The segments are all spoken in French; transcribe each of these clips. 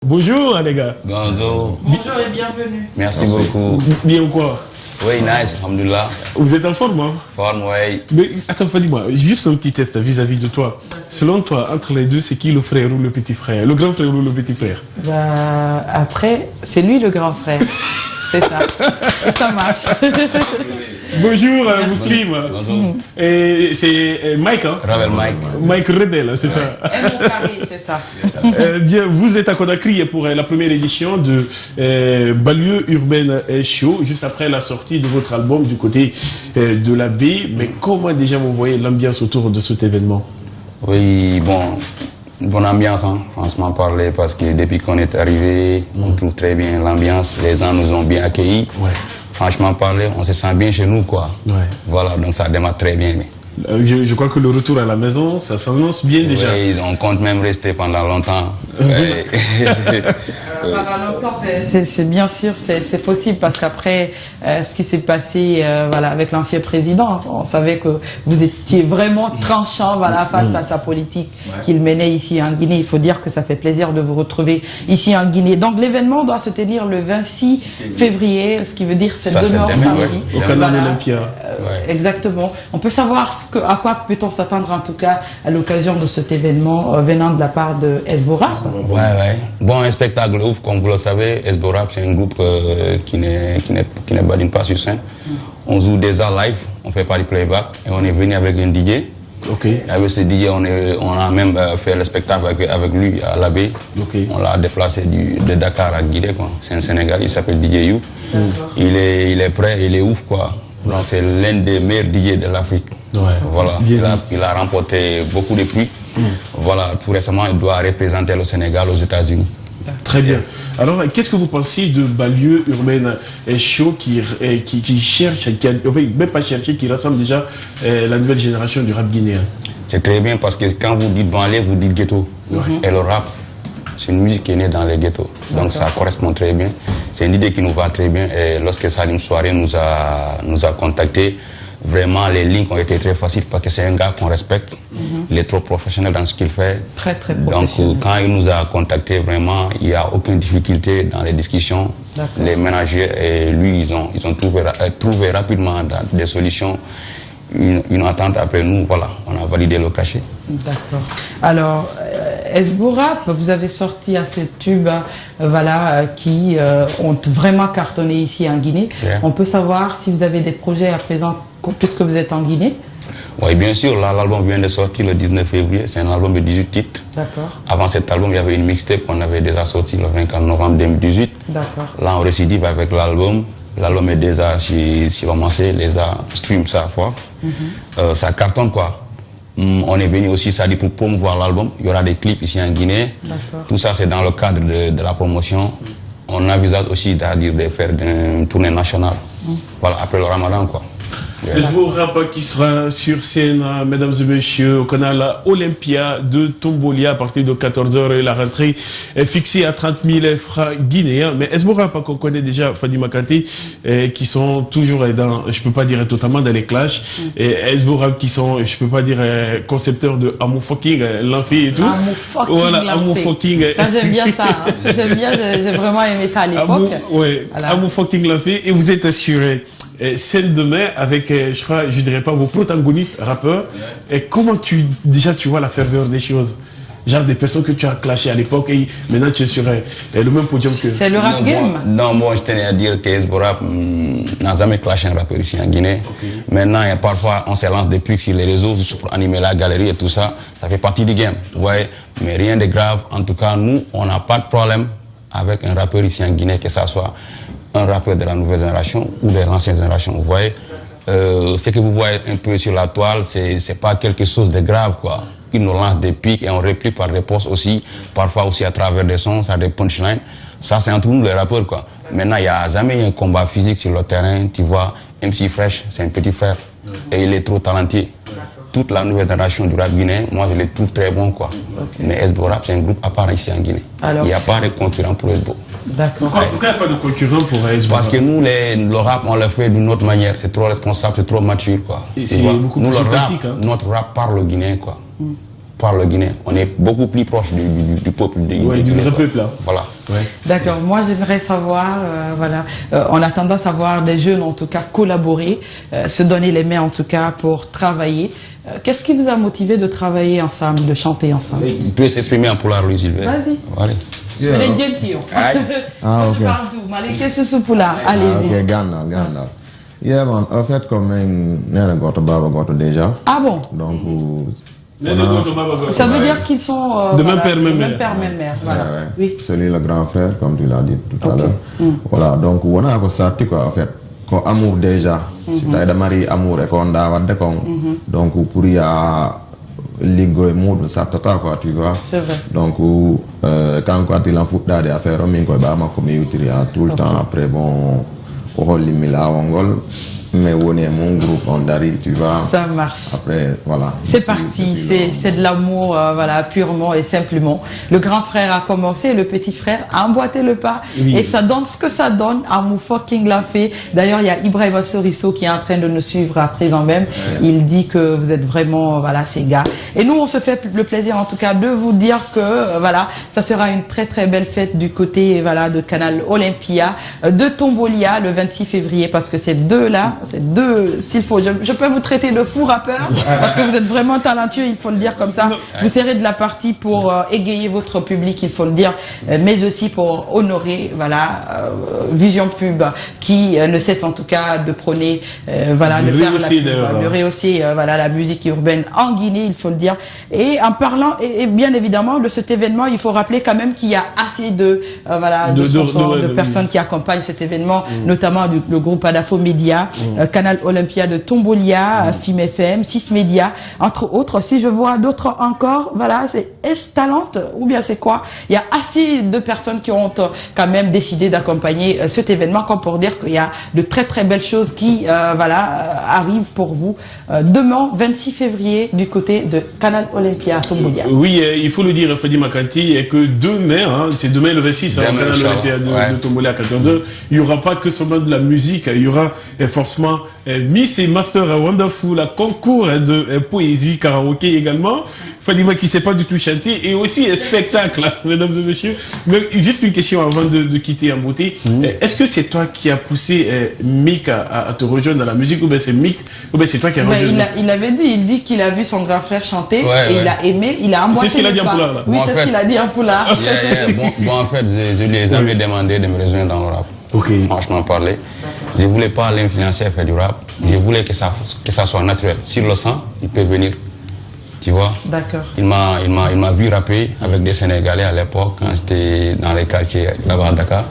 Bonjour les gars. Bonjour. Bonjour et bienvenue. Merci beaucoup. Bien ou quoi? Oui, nice, alhamdoulilah. Vous êtes en forme, hein? Forme, oui. Mais attends, dis-moi, juste un petit test vis-à-vis de toi. Selon toi, entre les deux, c'est qui le frère ou le petit frère? Le grand frère ou le petit frère? Bah, après, c'est lui le grand frère. C'est ça. Ça marche. Bonjour, Mouslim. Bonjour. Et c'est Mike, hein? Ravel Mike. Mike Rebel, c'est ça. M. Carré, c'est ça. Bien, vous êtes à Conakry pour la première édition de Banlieue Urbaine Show, juste après la sortie de votre album du côté de la baie. Mais comment déjà vous voyez l'ambiance autour de cet événement? Oui, bon, bonne ambiance, hein, franchement parler, parce que depuis qu'on est arrivé, on trouve très bien l'ambiance. Les gens nous ont bien accueillis. Ouais. Franchement parler, on se sent bien chez nous, quoi. Ouais. Voilà, donc ça démarre très bien. Je crois que le retour à la maison, ça s'annonce bien déjà. Oui, on compte même rester pendant longtemps. Pendant longtemps, c'est bien sûr, c'est possible parce qu'après ce qui s'est passé voilà, avec l'ancien président, on savait que vous étiez vraiment tranchant voilà, face à sa politique qu'il menait ici en Guinée. Il faut dire que ça fait plaisir de vous retrouver ici en Guinée. Donc l'événement doit se tenir le 26 février, ce qui veut dire c'est demain samedi. Au canal Olympia. Exactement. On peut savoir à quoi peut-on s'attendre en tout cas à l'occasion de cet événement venant de la part de Esborap. Ouais. Bon, un spectacle ouf, comme vous le savez. Esborap, c'est un groupe qui ne badine pas sur scène. On joue déjà live, on fait pas du playback et on est venu avec un DJ. Ok. Avec ce DJ, on a même fait le spectacle avec lui à la baie. Okay. On l'a déplacé de Dakar à Guinée, quoi. C'est un Sénégalais, il s'appelle DJ You. Il est prêt, il est ouf, quoi. Donc c'est l'un des meilleurs DJ de l'Afrique. Ouais. Voilà. Il a remporté beaucoup de prix. Voilà. Tout récemment, il doit représenter le Sénégal aux États-Unis. Très bien. Alors, qu'est-ce que vous pensez de Banlieue Urbaine Show qui cherche, même pas chercher, qui rassemble déjà la nouvelle génération du rap guinéen? C'est très bien parce que quand vous dites banlieue, vous dites ghetto. Et le rap, c'est une musique qui est née dans les ghettos. Donc ça correspond très bien. C'est une idée qui nous va très bien. Et lorsque Salim Soirée nous a contactés, vraiment les lignes ont été très faciles parce que c'est un gars qu'on respecte. Il est trop professionnel dans ce qu'il fait. Très professionnel. Donc quand il nous a contactés, vraiment, il n'y a aucune difficulté dans les discussions. Les managers et lui, ils ont trouvé rapidement des solutions. Une entente après nous, voilà, on a validé le cachet. D'accord. Alors, Esborap, vous avez sorti à ces tubes voilà, qui ont vraiment cartonné ici en Guinée. Yeah. On peut savoir si vous avez des projets à présent, puisque vous êtes en Guinée? Oui, bien sûr. L'album vient de sortir le 19 février. C'est un album de 18 titres. D'accord. Avant cet album, il y avait une mixtape qu'on avait déjà sortie le 24 novembre 2018. D'accord. Là, on récidive avec l'album. L'album est déjà sur Romancé, les a stream ça fort. Ça cartonne quoi. On est venu aussi, ça dit, pour promouvoir l'album. Il y aura des clips ici en Guinée. Tout ça, c'est dans le cadre de la promotion. On envisage aussi de faire une tournée nationale. Voilà, après le Ramadan quoi. Esborap qui sera sur scène, mesdames et messieurs, au canal Olympia de Tombolia à partir de 14h et la rentrée est fixée à 30 000 francs guinéens. Mais Esborap qu'on connaît déjà, Fadima Kanté, qui sont toujours dans, je peux pas dire totalement dans les clashs, et Esborap qui sont, je peux pas dire concepteurs de Amour Fucking, l'enfant et tout. Amour Fucking, voilà, Amour Fucking. Ça j'aime bien ça. Hein. J'aime bien, j'ai vraiment aimé ça à l'époque. Voilà. Amour Fucking l'enfant et vous êtes assuré. Scène demain avec, je crois, je dirais pas vos protagonistes rappeurs. Et comment tu vois la ferveur des choses? Genre des personnes que tu as clashées à l'époque et maintenant tu es sur le même podium que... C'est le rap game? Non, moi je tenais à dire que Esborap n'a jamais clashé un rappeur ici en Guinée. Maintenant, parfois on se lance des pubs sur les réseaux pour animer la galerie et tout ça. Ça fait partie du game, vous voyez. Mais rien de grave. En tout cas, nous, on n'a pas de problème avec un rappeur ici en Guinée, que ça soit un rappeur de la nouvelle génération ou de l'ancienne génération, vous voyez. Ce que vous voyez un peu sur la toile, c'est pas quelque chose de grave, quoi. Ils nous lancent des pics et on réplique par réponse aussi, parfois aussi à travers des sons, ça des punchlines. Ça, c'est entre nous les rappeurs, quoi. Maintenant, il n'y a jamais eu un combat physique sur le terrain, tu vois. MC Fresh, c'est un petit frère et il est trop talentueux. Toute la nouvelle génération du rap guinéen, moi je les trouve très bons, quoi. Mais Esborap, c'est un groupe à part ici en Guinée. Il n'y a pas de concurrent pour Esborap. D'accord. Pourquoi il n'y a pas de concurrent pour Esborap? Parce que nous, le rap, on le fait d'une autre manière. C'est trop responsable, c'est trop mature, quoi. C'est beaucoup plus sympathique, hein. Notre rap parle au Guinéen, quoi. Parle au Guinéen. On est beaucoup plus proche du peuple du vrai peuple, là. Voilà. D'accord. Moi, j'aimerais savoir, voilà, on a tendance à voir des jeunes, en tout cas, collaborer, se donner les mains, en tout cas, pour travailler. Qu'est-ce qui vous a motivé de travailler ensemble, de chanter ensemble? Il peut s'exprimer en pulaar, Louis Gilbert. Vas-y. Allez. Yeah. Je parle tout. Malika, c'est ce pour là. Allez-y. Ok, Gandal. Yeah, man. En fait, comme on déjà. Ah bon? Donc, ça veut dire qu'ils sont de même père, même mère. Voilà. Oui. C'est lui le grand frère, comme tu l'as dit tout à l'heure. Voilà, donc on a ça, quoi, en fait. Quand amour déjà, si tu as mari amour et qu'on a donc pour y a ligo et mood ça tata quoi, tu vois. C'est vrai. Donc quand il en fout des affaires on quoi bah ma comme tout le temps après bon au limila wangol mais on est mon groupe on dari, tu vois. Ça marche. Après voilà. C'est parti, c'est de l'amour voilà purement et simplement. Le grand frère a commencé, le petit frère a emboîté le pas et ça donne ce que ça donne. Amour fucking l'a fait. D'ailleurs, il y a Ibrahima Soriso qui est en train de nous suivre à présent même. Il dit que vous êtes vraiment voilà ces gars. Et nous on se fait le plaisir en tout cas de vous dire que voilà, ça sera une très très belle fête du côté voilà de Canal Olympia de Tombolia le 26 février parce que ces deux là, c'est deux, s'il faut, je peux vous traiter de fou rappeur parce que vous êtes vraiment talentueux, il faut le dire comme ça. Vous serez de la partie pour égayer votre public, il faut le dire, mais aussi pour honorer, voilà, Vision Pub qui ne cesse en tout cas de prôner, voilà, de rehausser, voilà, la musique urbaine en Guinée, il faut le dire. Et en parlant, et bien évidemment, de cet événement, il faut rappeler quand même qu'il y a assez de, voilà, de sponsors, de personnes qui accompagnent cet événement, notamment le groupe Adafo Média. Canal Olympia de Tombolia, Film FM, 6 Médias, entre autres. Si je vois d'autres encore, voilà, c'est S-Talent ou bien c'est quoi? Il y a assez de personnes qui ont quand même décidé d'accompagner cet événement, comme pour dire qu'il y a de très très belles choses qui, voilà, arrivent pour vous demain, 26 février, du côté de Canal Olympia à Tombolia. Oui, il faut le dire, Fadi Makanti, et que demain, hein, c'est demain le 26, Canal Olympia de Tombolia à 14h, il n'y aura pas que seulement de la musique, il y aura forcément Miss et Master Wonderful, un concours de poésie, karaoké également. Fadima qui ne sait pas du tout chanter et aussi un spectacle, mesdames et messieurs. Mais juste une question avant de quitter en beauté. Est-ce que c'est toi qui as poussé Mick à te rejoindre dans la musique ou bien c'est Mick ou bien c'est toi qui as rejoint? Il avait dit, il dit qu'il a vu son grand frère chanter et il a aimé, il a emboîté. C'est ce qu'il a dit en Poulard là. Oui, c'est ce qu'il a dit en Poulard. Bon, en fait, je les avais demandé de me rejoindre dans le rap. Franchement parler. Je ne voulais pas l'influencer à faire du rap. Je voulais que ça soit naturel. S'il le sent, il peut venir. Tu vois? D'accord. Il m'a vu rapper avec des Sénégalais à l'époque, quand j'étais dans les quartiers là-bas à Dakar.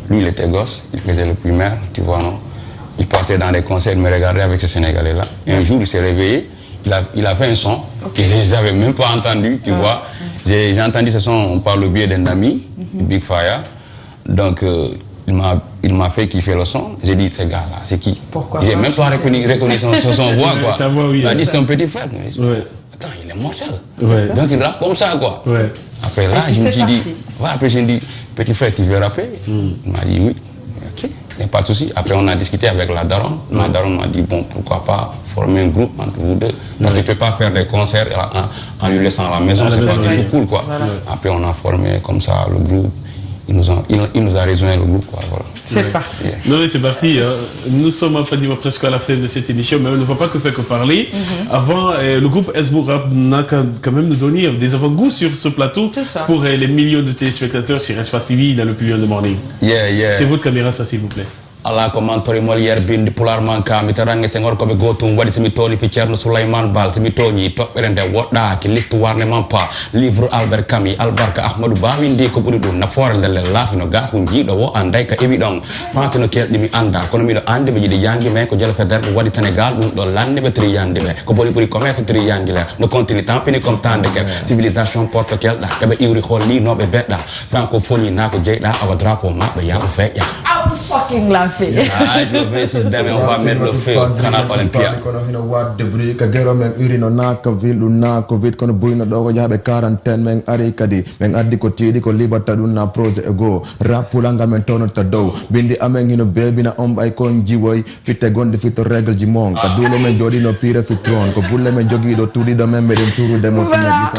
Lui, il était gosse, il faisait le primaire, tu vois, non? Il partait dans des concerts, il me regardait avec ces Sénégalais-là. Et un jour, il s'est réveillé, il a fait un son que je n'avais même pas entendu, tu vois. J'ai entendu ce son par le biais d'un ami, Big Fire. Donc, il m'a fait kiffer le son. J'ai dit, ce gars-là, c'est qui? Pourquoi? J'ai même pas reconnu son voix, quoi. Sa voix, oui. Il m'a dit, c'est un petit frère. Attends, il est mortel. Donc il rappe comme ça, quoi. Après là, je me suis dit, après j'ai dit, petit frère, tu veux rapper? Il m'a dit oui. Ok, il n'y a pas de souci. Après on a discuté avec la daronne. La daronne m'a dit, bon, pourquoi pas former un groupe entre vous deux. Parce qu'il ne peut pas faire des concerts en lui laissant à la maison. C'est pas du tout cool, quoi. Après on a formé comme ça le groupe. Il nous a rejoint le groupe, quoi. Voilà. C'est parti. Non, mais c'est parti. Hein. Nous sommes presque à la fin de cette émission, mais on ne va pas que faire que parler. Avant, le groupe SBO Rap n'a quand même nous donné des avant-goûts sur ce plateau pour les millions de téléspectateurs sur Espace TV dans le pavillon de Morning. C'est votre caméra, ça, s'il vous plaît. ala ko man tori mol yer bindi pular man ka mi tarange sengor ko be gotum wadi simi toni fi Cerno Souleymane Bal simi toni toɓɓerende woɗɗa ki l'histoire man pa livre Albert Camus albarka Ahmadou Ba windi ko ɓuri ɗum nafoore ndelle laahino ga ko jiiɗo wo anday ka ewi ɗon fatino kelɗi mi anda kono miɗo andi mi jiiɗi yangi men ko jelo feder ɗum waɗi Sénégal ɗum ɗo lande ɓe tri yandi ɓe ko boni ɓuri commerce tri yangi le no continue tampini comme tande kel civilisation porte kelɗa keɓe iwri holli noɓe beɗɗa francophonie na ko jeyɗa awa drapeau maɓɓe yaɓe feƴƴa fucking la fait. Ah, le 26 demain, on va mettre le feu au canal Olympia. kono hino wadde bri ka gero men urino naka villu na covid kono buyno ɗo ko jaaɓe quarantaine men ari kadi men addi ko tiiɗi ko libata ɗum na projet e goo rappulanga men townota dow bindi amen hino beebina on ɓay kon jiwoy fitte gonɗe fitto règle ji mon ka duule men jooɗino pire fitron ko bulle men jogiiɗo tuuɗiɗo men meɗen turude mo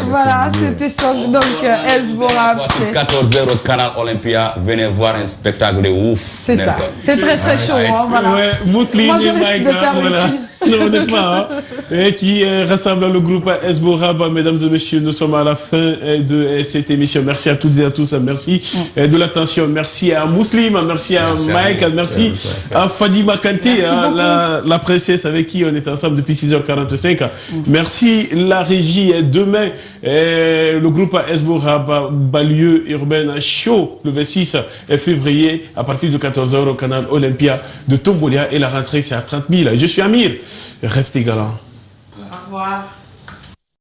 Voilà, c'était ça. Donc, Esborap, c'est... 14h au canal Olympia, venez voir un spectacle de ouf. C'est ça. C'est très très chaud, hein, voilà. Ouais, Mousseline Moi, je et risque Mike, de faire voilà. Non, honnêtement, hein, et qui rassemble le groupe Esborap. Mesdames et messieurs, nous sommes à la fin de cette émission. Merci à toutes et à tous. Merci de l'attention. Merci à Mousseline, merci à Mike, merci à Fadima Kanté, la princesse avec qui on est ensemble depuis 6h45. Merci la régie. Demain, le groupe Esborap Banlieue Urbaine Show, le 26 février, à partir de 14h au canal Olympia de Tombolia. Et la rentrée, c'est à 30 000. Je suis Amir. Restez galant.